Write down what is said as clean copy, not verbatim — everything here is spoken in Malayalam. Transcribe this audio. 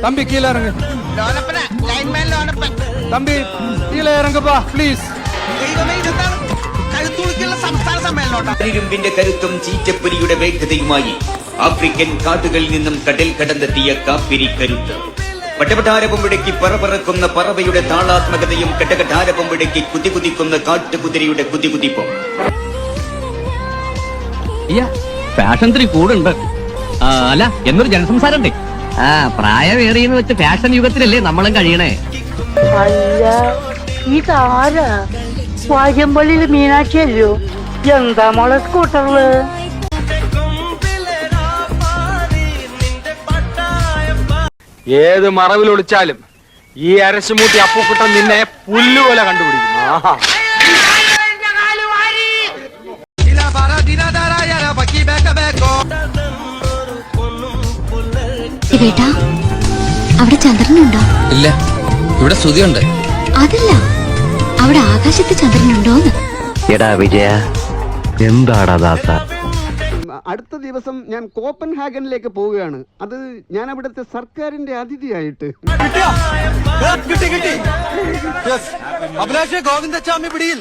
தம்பி கீழே இறங்கு. தம்பி கீழே இறங்குப்பா പ്ലീസ്. ഇരുമ്പിന്റെ കരുത്തും ചീറ്റപ്പൊരിയുടെ വേഗതയുമായി ആഫ്രിക്കൻ കാടുകളിൽ നിന്നും കടൽ കടന്നെത്തിയ കാപ്പിരി കരുത്ത്. വട്ടവട്ടാരപൊമ്പിടയ്ക്ക് പറക്കുന്ന പറവയുടെ താളാത്മകതയും കെട്ടകട്ടാരപൊമ്പിടയ്ക്ക് കുതികുതിക്കുന്ന കാട്ടുകുതിരയുടെ കുതികുതിപ്പും. ഫാഷൻ ഇത്തിരി കൂടുണ്ട്. അല്ല എന്നൊരു ജനസംസാരം ഉണ്ട്. പ്രായമേറിയെന്ന് വെച്ച് ഫാഷൻ യുഗത്തിലല്ലേ നമ്മളും കഴിയണേ. അല്ല ഇതാരാ? വാര്യമ്പള്ളിയിൽ മീനാക്ഷിയല്ലോ. എന്താ മോളെ സ്കൂട്ടറില്? ഏത് മറവിൽ ഒളിച്ചാലും ഈ അരശുമൂട്ടി അപ്പുക്കുട്ടൻ നിന്നെ പുല്ലുപോലെ കണ്ടുപിടിക്കും. അവിടെ ചന്ദ്രനുണ്ടോ? ഇല്ല, ഇവിടെ സ്തുതിയുണ്ട്. അതല്ല, അവിടെ ആകാശത്ത് ചന്ദ്രനുണ്ടോന്ന്. എടാ വിജയ, എന്താടാ ദാസ? അടുത്ത ദിവസം ഞാൻ കോപ്പൻഹാഗനിലേക്ക് പോവുകയാണ്. അത് ഞാൻ അവിടുത്തെ സർക്കാരിന്റെ അതിഥിയായിട്ട്. അഭിലാഷേ ഗോവിന്ദച്ചാമി പിടിയിൽ.